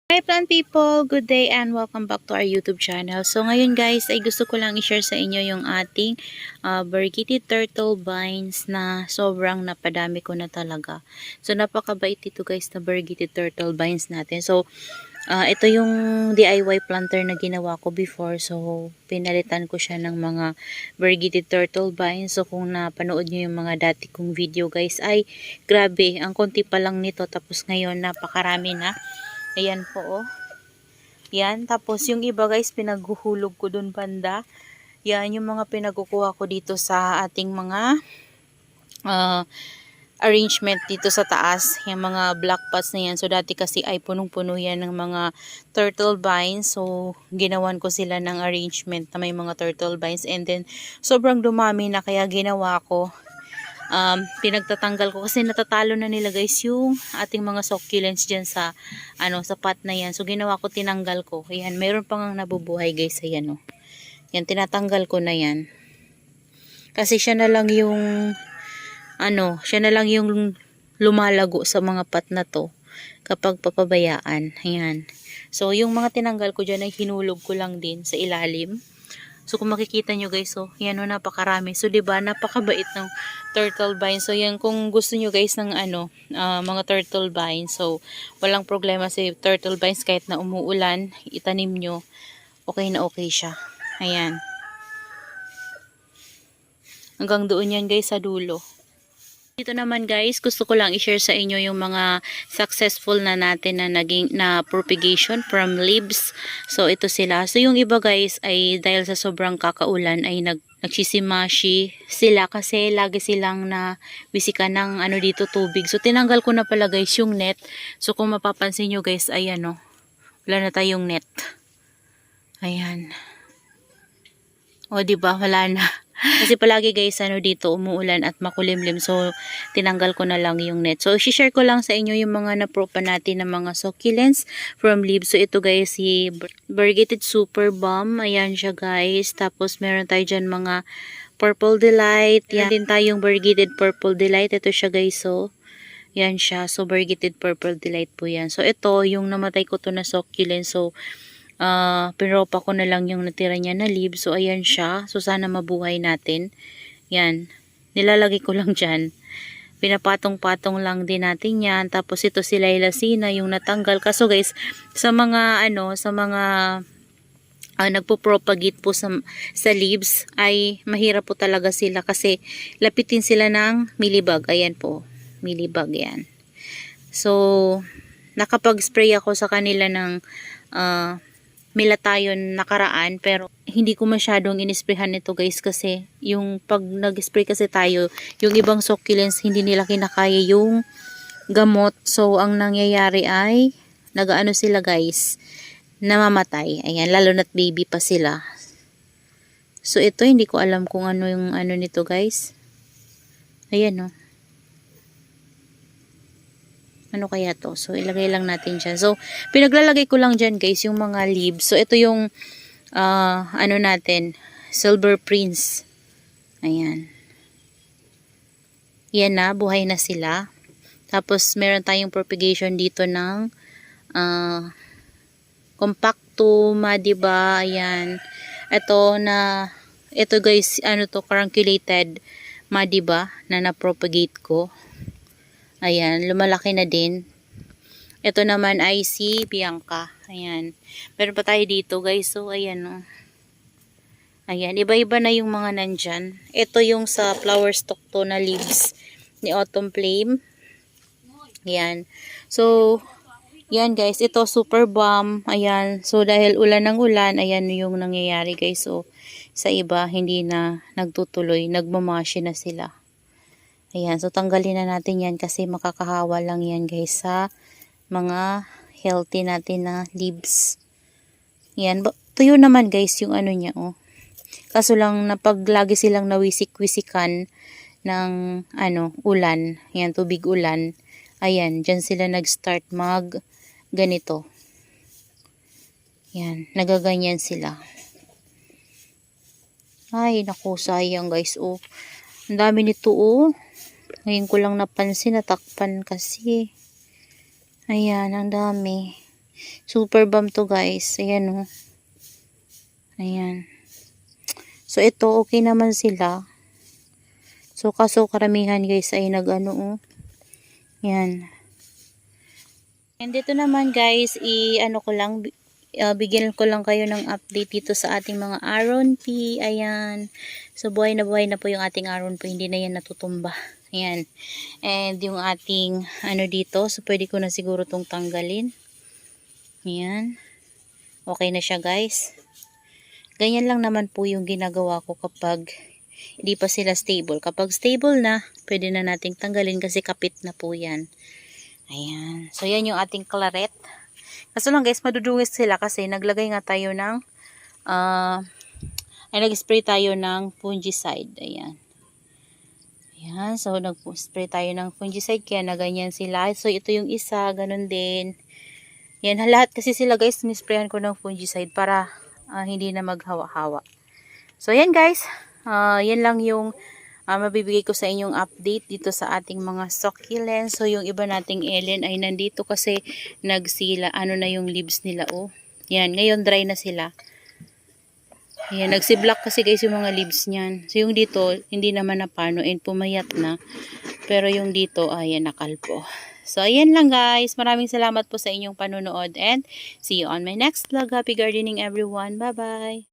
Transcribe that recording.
Hi plant people! Good day and welcome back to our YouTube channel. So ngayon guys ay gusto ko lang i-share sa inyo yung ating Burgundy turtle vines na sobrang napadami ko na talaga. So napakabait ito guys na Burgundy turtle vines natin. So ito yung DIY planter na ginawa ko before. So pinalitan ko siya ng mga Burgundy turtle vines. So kung napanood nyo yung mga dati kong video guys ay grabe, ang konti pa lang nito tapos ngayon napakarami na. Ayan po oh. Yan. Tapos yung iba guys pinaghuhulog ko dun banda. Yan yung mga pinagkukuha ko dito sa ating mga arrangement dito sa taas. Yung mga black pots na yan. So dati kasi ay punong-puno yan ng mga turtle vines. So ginawan ko sila ng arrangement na may mga turtle vines. And then sobrang dumami na kaya ginawa ko. Pinagtatanggal ko kasi natatalo na nila guys yung ating mga succulents dyan sa sa pot na yan. So ginawa ko, tinanggal ko. Ayan, meron pang nabubuhay guys. Ayan oh. Yan, tinatanggal ko na yan. Kasi siya na lang yung siya na lang yung lumalago sa mga pot na to kapag papabayaan. Ayan. So yung mga tinanggal ko dyan ay hinulog ko lang din sa ilalim. So kung makikita nyo guys, so yan o, napakarami. So 'di ba, napakabait ng turtle vine. So yan, kung gusto nyo guys ng mga turtle vine, so walang problema si turtle vines kahit na umuulan, itanim nyo, okay na okay siya. Ayan. Hanggang doon yan guys sa dulo. Dito naman guys, gusto ko lang i-share sa inyo yung mga successful na natin na naging propagation from leaves. So ito sila. So yung iba guys ay dahil sa sobrang kakaulan ay nagsisimashi sila kasi lagi silang na bisika ng dito tubig. So tinanggal ko na pala guys yung net. So kung mapapansin nyo guys, ayan wala na tayong net. Ayan. O diba, wala na. Kasi palagi guys dito umuulan at makulimlim, so tinanggal ko na lang yung net. So i-share ko lang sa inyo yung mga napropa natin ng mga succulents from leaves. So ito guys si Burgundy Super Bomb, ayan siya guys. Tapos meron tayo dyan mga Purple Delight, yan din tayong Burgundy Purple Delight. Ito siya guys, so yan siya. So Burgundy Purple Delight po yan. So ito yung namatay ko to na succulent, so pinropa ko na lang yung natira niya na leaves. So ayan siya, so sana mabuhay natin. Yan, nilalagay ko lang dyan, pinapatong-patong lang din natin yan. Tapos ito si Lilacina yung natanggal. Kaso guys, sa mga nagpo-propagate po sa leaves ay mahirap po talaga sila kasi lapitin sila ng mealybug. Ayan po, mealybug yan. So nakapag-spray ako sa kanila ng Milatayon nakaraan, pero hindi ko masyadong inisprehan nito guys kasi yung pag nag-spray kasi tayo, yung ibang succulents hindi nila kinakaya yung gamot. So ang nangyayari ay nagaano sila guys, namamatay. Ayan, lalo na't baby pa sila. So ito hindi ko alam kung ano yung nito guys. Ayan ano kaya to? So ilagay lang natin dyan. So pinaglalagay ko lang dyan guys yung mga leaves. So ito yung natin, Silver Prince. Ayan. Yan na, buhay na sila. Tapos meron tayong propagation dito ng Compactum, diba? Ayan. Ito guys, carunculated diba, na na-propagate ko. Ayan, lumalaki na din. Ito naman ay si Bianca. Ayan. Meron pa tayo dito guys. So ayan Ayan, iba-iba na yung mga nandyan. Ito yung sa flower stalk to na leaves ni Autumn Flame. Ayan. So, yan guys. Ito Super Bomb. Ayan. So dahil ulan ng ulan, ayan yung nangyayari guys. So, sa iba, hindi na nagtutuloy. Nagmamashi na sila. Ayan, so tanggalin na natin yan kasi makakahawa lang yan guys sa mga healthy natin na leaves. Yan, tuyo naman guys yung niya Kaso lang lagi silang nawisik-wisikan ng ulan. Yan, tubig ulan. Ayan, dyan sila nag-start ganito. Yan, nagaganyan sila. Ay, naku, sayang guys ang dami nito Ngayon ko lang napansin, natakpan kasi. Ayan, ang dami. Super bomb to guys. Ayan oh. Ayan. So ito okay naman sila. So kaso karamihan guys ay nag-ano oh. Yan. And dito naman guys, i-ano ko lang, bigyan ko lang kayo ng update dito sa ating mga Aron P. Ayan. So buhay na po yung ating Aron P. Hindi na yan natutumba. Ayan. And yung ating ano dito, so pwede ko na siguro tong tanggalin. Ayan. Okay na siya guys. Ganyan lang naman po yung ginagawa ko kapag hindi pa sila stable. Kapag stable na, pwede na nating tanggalin kasi kapit na po yan. Ayan. So, yan yung ating claret. Kaso lang guys, madudungis sila kasi naglagay nga tayo ng nag-spray tayo ng fungicide. Ayan. Ayan. So, nag-spray tayo ng fungicide kaya na ganyan sila. So, ito yung isa. Ganun din. Yan. Lahat kasi sila guys, nisprayan ko ng fungicide para hindi na maghawa-hawa. So, yan guys. Yan lang yung mabibigay ko sa inyong update dito sa ating mga succulents. So, yung iba nating elen ay nandito kasi nagsila, ano na yung leaves nila, oh. Yan, ngayon dry na sila. Yan, nagsiblock kasi guys yung mga leaves niyan. So, yung dito, hindi naman napano and pumayat na. Pero yung dito, ayan, nakalpo. So, ayan lang guys. Maraming salamat po sa inyong panonood and see you on my next vlog. Happy gardening everyone. Bye-bye!